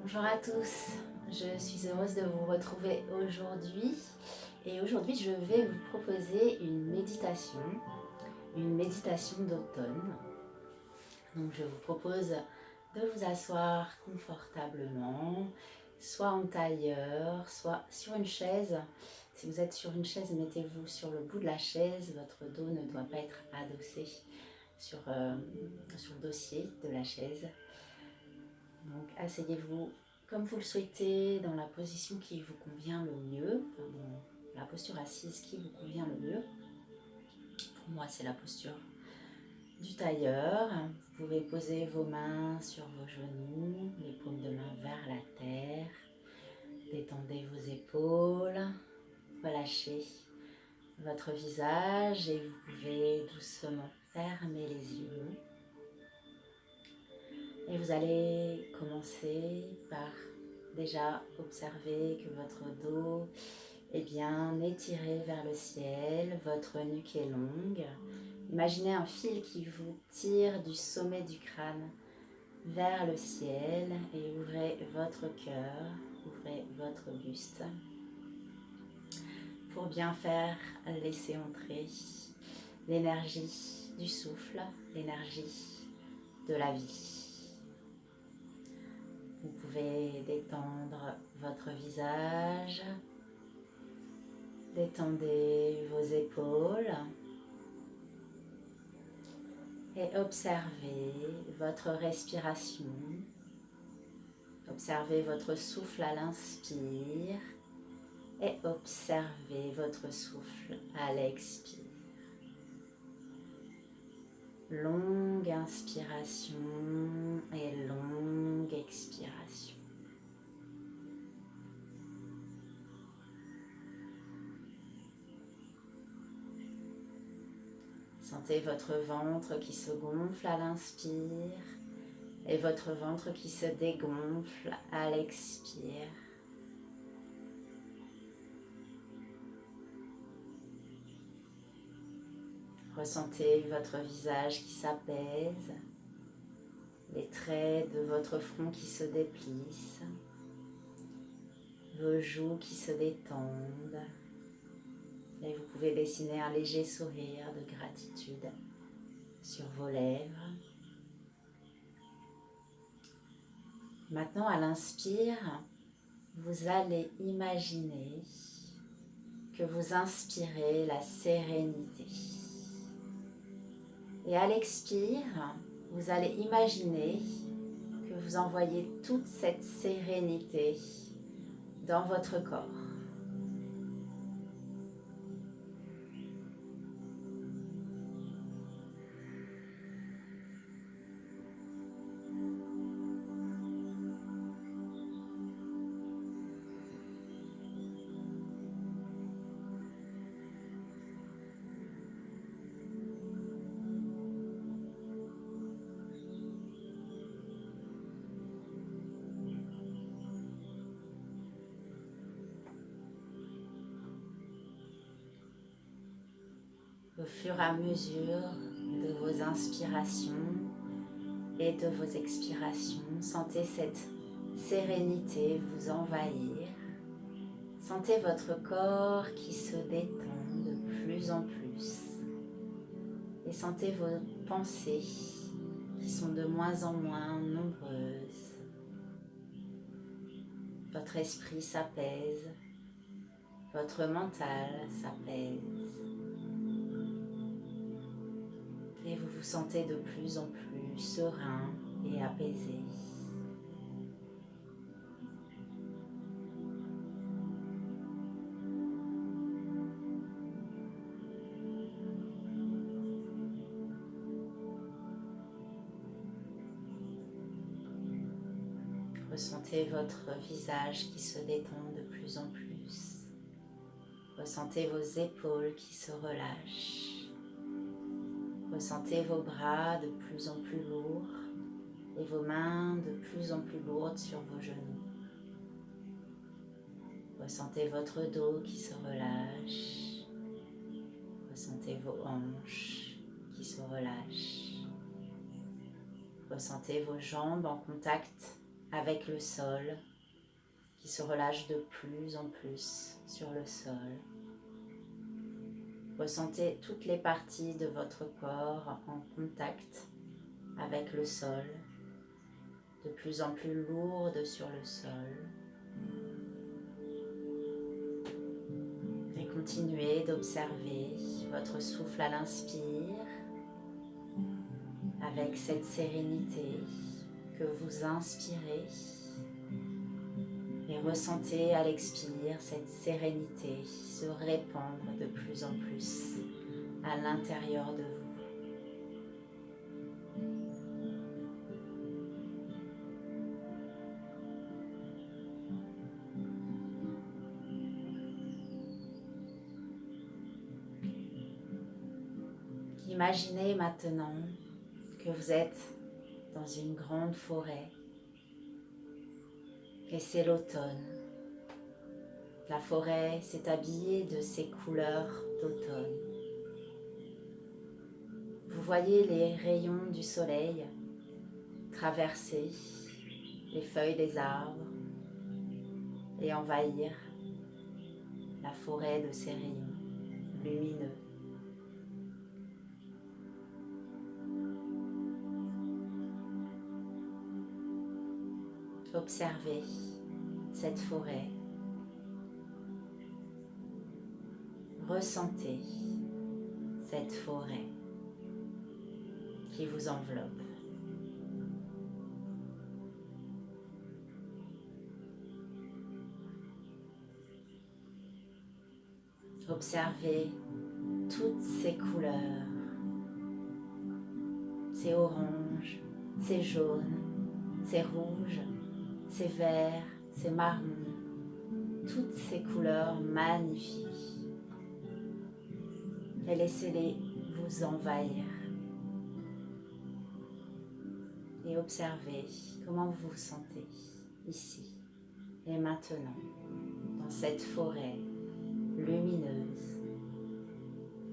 Bonjour à tous, je suis heureuse de vous retrouver aujourd'hui et aujourd'hui je vais vous proposer une méditation d'automne. Donc je vous propose de vous asseoir confortablement, soit en tailleur, soit sur une chaise. Si vous êtes sur une chaise, mettez-vous sur le bout de la chaise, votre dos ne doit pas être adossé sur le dossier de la chaise. Donc asseyez-vous comme vous le souhaitez, dans la position qui vous convient le mieux, enfin, dans la posture assise qui vous convient le mieux. Pour moi, c'est la posture du tailleur. Vous pouvez poser vos mains sur vos genoux, les paumes de main vers la terre. Détendez vos épaules, relâchez votre visage et vous pouvez doucement fermer les yeux. Et vous allez commencer par déjà observer que votre dos est bien étiré vers le ciel, votre nuque est longue. Imaginez un fil qui vous tire du sommet du crâne vers le ciel et ouvrez votre cœur, ouvrez votre buste pour bien faire laisser entrer l'énergie du souffle, l'énergie de la vie. Vous pouvez détendre votre visage, détendez vos épaules et observez votre respiration. Observez votre souffle à l'inspire et observez votre souffle à l'expire. Longue inspiration et longue expiration. Sentez votre ventre qui se gonfle à l'inspire et votre ventre qui se dégonfle à l'expire. Ressentez votre visage qui s'apaise, les traits de votre front qui se déplissent, vos joues qui se détendent. Et vous pouvez dessiner un léger sourire de gratitude sur vos lèvres. Maintenant, à l'inspire, vous allez imaginer que vous inspirez la sérénité. Et à l'expire, vous allez imaginer que vous envoyez toute cette sérénité dans votre corps. Au fur et à mesure de vos inspirations et de vos expirations, sentez cette sérénité vous envahir. Sentez votre corps qui se détend de plus en plus. Et sentez vos pensées qui sont de moins en moins nombreuses. Votre esprit s'apaise, votre mental s'apaise. Et vous vous sentez de plus en plus serein et apaisé. Ressentez votre visage qui se détend de plus en plus. Ressentez vos épaules qui se relâchent. Ressentez vos bras de plus en plus lourds et vos mains de plus en plus lourdes sur vos genoux. Ressentez votre dos qui se relâche. Ressentez vos hanches qui se relâchent. Ressentez vos jambes en contact avec le sol, qui se relâche de plus en plus sur le sol. Ressentez toutes les parties de votre corps en contact avec le sol, de plus en plus lourdes sur le sol. Et continuez d'observer votre souffle à l'inspire avec cette sérénité que vous inspirez. Et ressentez à l'expire cette sérénité se répandre de plus en plus à l'intérieur de vous. Imaginez maintenant que vous êtes dans une grande forêt et c'est l'automne. La forêt s'est habillée de ses couleurs d'automne. Vous voyez les rayons du soleil traverser les feuilles des arbres et envahir la forêt de ces rayons lumineux. Observez cette forêt. Ressentez cette forêt qui vous enveloppe. Observez toutes ces couleurs. C'est orange, c'est jaune, c'est rouge, c'est vert, c'est marron. Toutes ces couleurs magnifiques. Et laissez-les vous envahir. Et observez comment vous vous sentez ici et maintenant dans cette forêt lumineuse,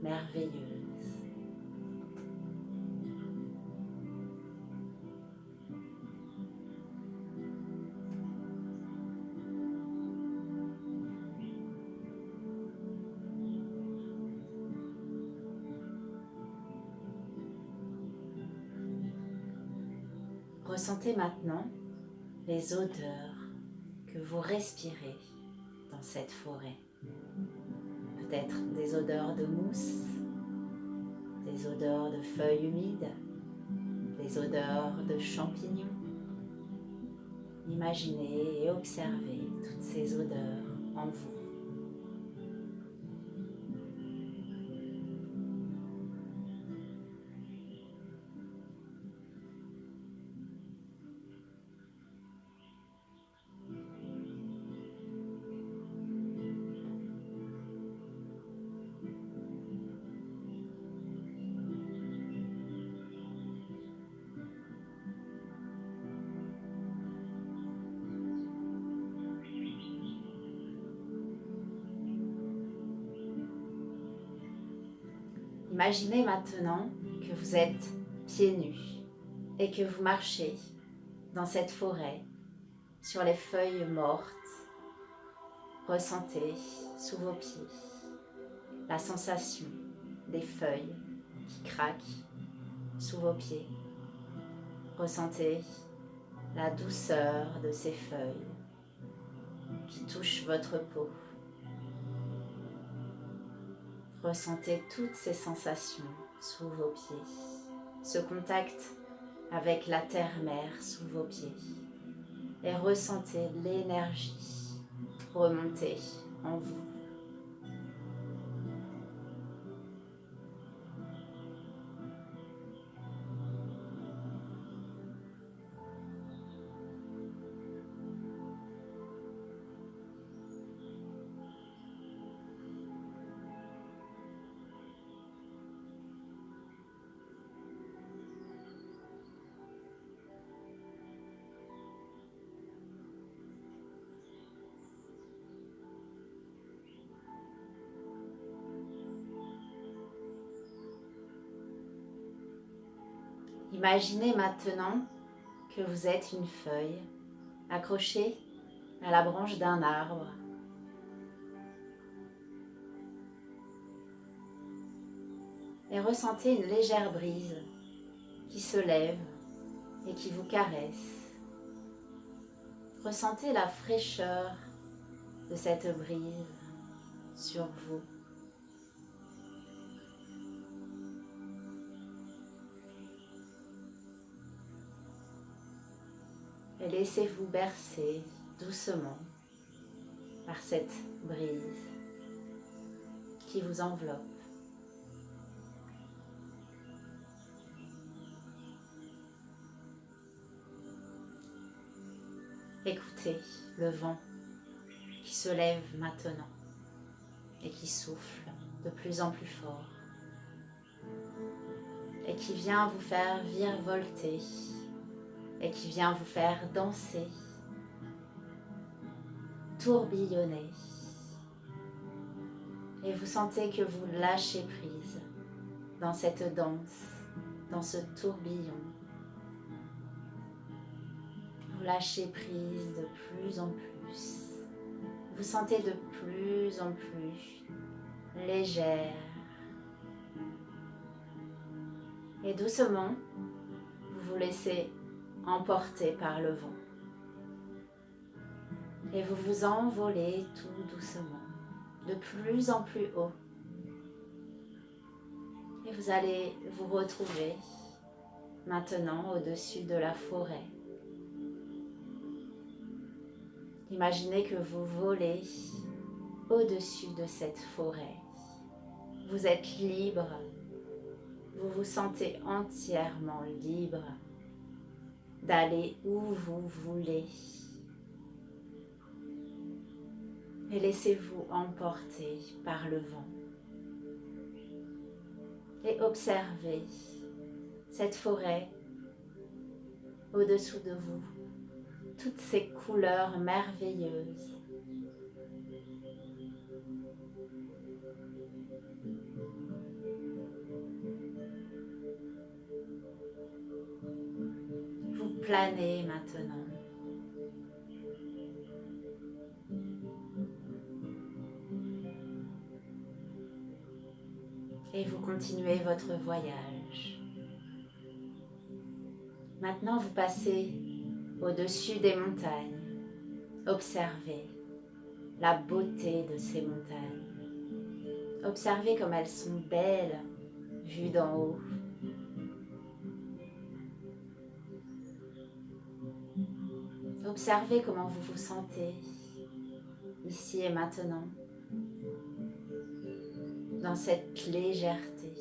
merveilleuse. Ressentez maintenant les odeurs que vous respirez dans cette forêt. Peut-être des odeurs de mousse, des odeurs de feuilles humides, des odeurs de champignons. Imaginez et observez toutes ces odeurs en vous. Imaginez maintenant que vous êtes pieds nus et que vous marchez dans cette forêt sur les feuilles mortes. Ressentez sous vos pieds la sensation des feuilles qui craquent sous vos pieds. Ressentez la douceur de ces feuilles qui touchent votre peau. Ressentez toutes ces sensations sous vos pieds, ce contact avec la terre-mère sous vos pieds et ressentez l'énergie remonter en vous. Imaginez maintenant que vous êtes une feuille accroché à la branche d'un arbre. Et ressentez une légère brise qui se lève et qui vous caresse. Ressentez la fraîcheur de cette brise sur vous. Et laissez-vous bercer doucement par cette brise qui vous enveloppe. Écoutez le vent qui se lève maintenant et qui souffle de plus en plus fort et qui vient vous faire virevolter et qui vient vous faire danser, tourbillonner. Et vous sentez que vous lâchez prise dans cette danse, dans ce tourbillon. Vous lâchez prise de plus en plus. Vous sentez de plus en plus légère. Et doucement, vous vous laissez emporter par le vent. Et vous vous envolez tout doucement, de plus en plus haut. Et vous allez vous retrouver maintenant au-dessus de la forêt. Imaginez que vous volez au-dessus de cette forêt. Vous êtes libre. Vous vous sentez entièrement libre d'aller où vous voulez. Et laissez-vous emporter par le vent. Et observez cette forêt au-dessous de vous, toutes ces couleurs merveilleuses. Vous planez maintenant. Et vous continuez votre voyage. Maintenant, vous passez au-dessus des montagnes. Observez la beauté de ces montagnes. Observez comme elles sont belles vues d'en haut. Observez comment vous vous sentez ici et maintenant dans cette légèreté.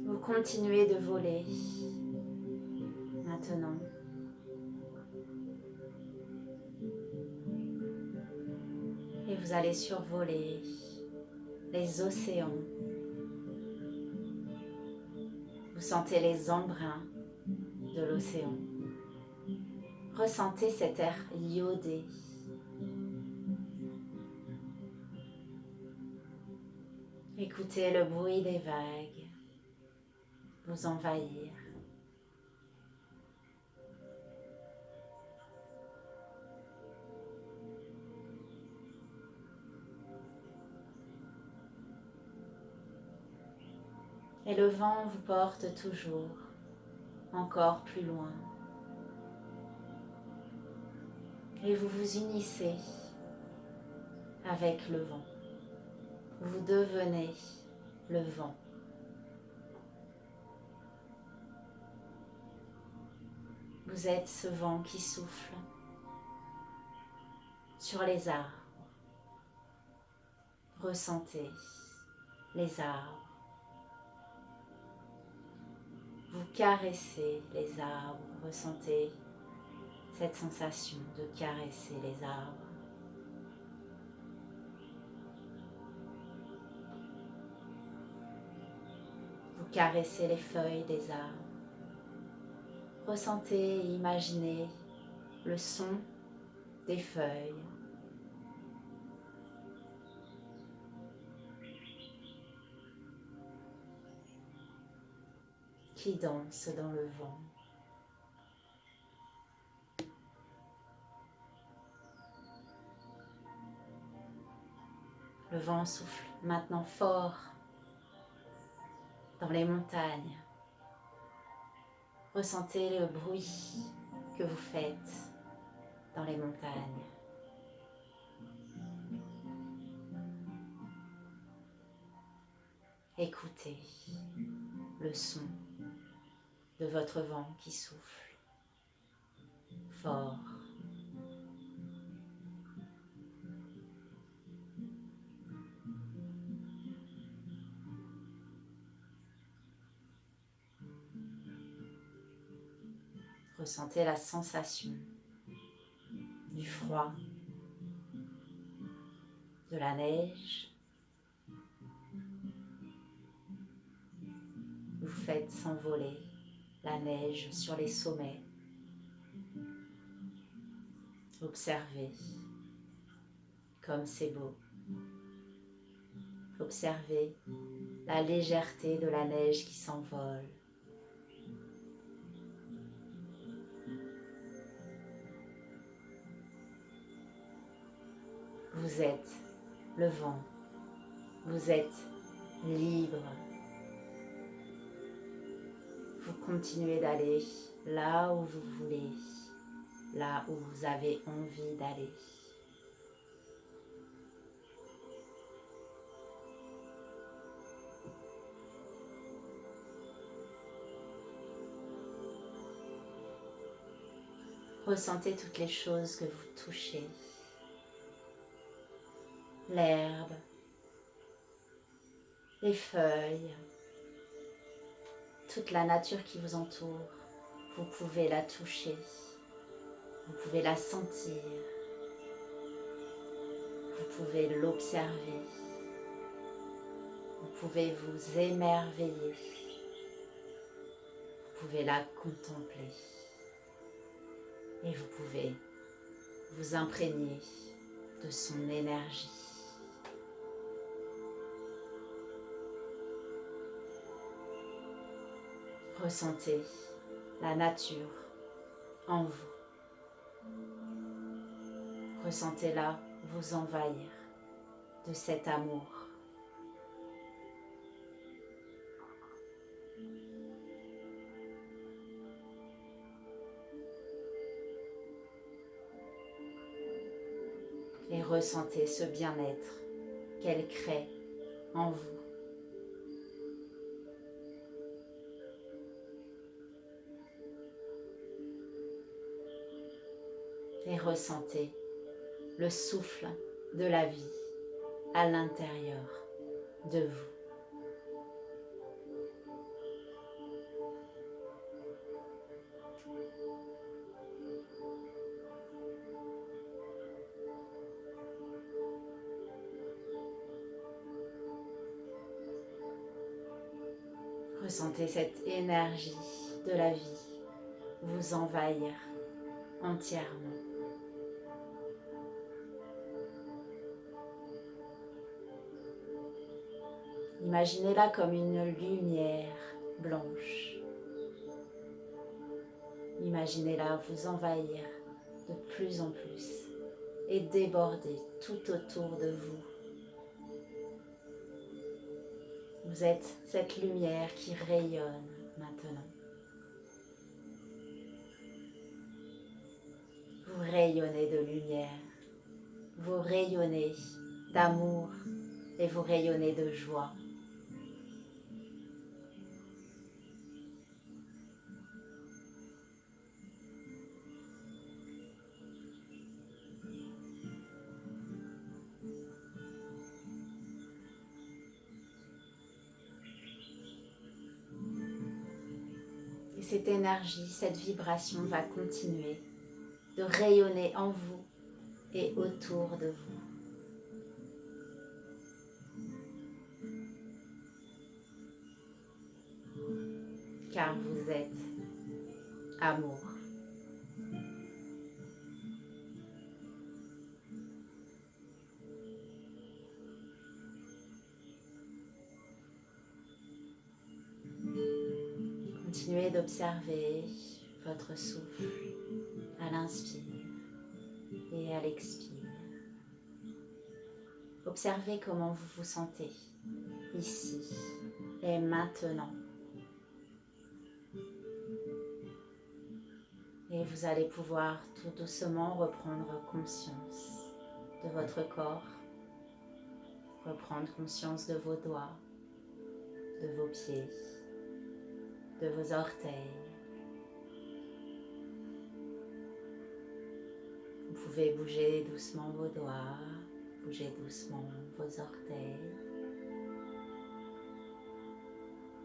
Vous continuez de voler maintenant. Et vous allez survoler les océans. Vous sentez les embruns de l'océan. Ressentez cet air iodé. Écoutez le bruit des vagues vous envahir. Et le vent vous porte toujours encore plus loin. Et vous vous unissez avec le vent. Vous devenez le vent. Vous êtes ce vent qui souffle sur les arbres. Ressentez les arbres. Vous caressez les arbres. Ressentez cette sensation de caresser les arbres. Vous caressez les feuilles des arbres. Ressentez et imaginez le son des feuilles. qui danse dans le vent. Le vent souffle maintenant fort dans les montagnes. Ressentez le bruit que vous faites dans les montagnes. Écoutez le son de votre vent qui souffle fort. Ressentez la sensation du froid, de la neige. Vous faites s'envoler la neige sur les sommets. Observez comme c'est beau. Observez la légèreté de la neige qui s'envole. Vous êtes le vent. Vous êtes libre. Vous continuez d'aller là où vous voulez, là où vous avez envie d'aller. Ressentez toutes les choses que vous touchez. L'herbe, les feuilles, toute la nature qui vous entoure. Vous pouvez la toucher, vous pouvez la sentir, vous pouvez l'observer, vous pouvez vous émerveiller, vous pouvez la contempler et vous pouvez vous imprégner de son énergie. Ressentez la nature en vous. Ressentez-la vous envahir de cet amour. Et ressentez ce bien-être qu'elle crée en vous. Et ressentez le souffle de la vie à l'intérieur de vous. Ressentez cette énergie de la vie vous envahir entièrement. Imaginez-la comme une lumière blanche. Imaginez-la vous envahir de plus en plus et déborder tout autour de vous. Vous êtes cette lumière qui rayonne maintenant. Vous rayonnez de lumière, vous rayonnez d'amour et vous rayonnez de joie. Et cette énergie, cette vibration va continuer de rayonner en vous et autour de vous. Car vous êtes amour. continuez d'observer votre souffle à l'inspire et à l'expire. Observez comment vous vous sentez ici et maintenant. Et vous allez pouvoir tout doucement reprendre conscience de votre corps, reprendre conscience de vos doigts, de vos pieds, de vos orteils. Vous pouvez bouger doucement vos doigts, bouger doucement vos orteils.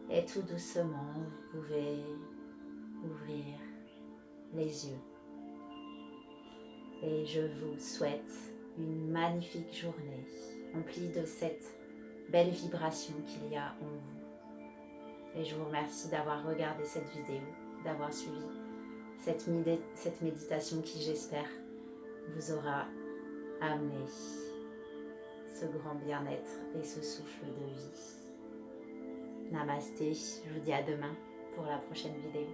Et tout doucement, vous pouvez ouvrir les yeux. Et je vous souhaite une magnifique journée, remplie de cette belle vibration qu'il y a en vous. Et je vous remercie d'avoir regardé cette vidéo, d'avoir suivi cette méditation qui, j'espère, vous aura amené ce grand bien-être et ce souffle de vie. Namasté, je vous dis à demain pour la prochaine vidéo.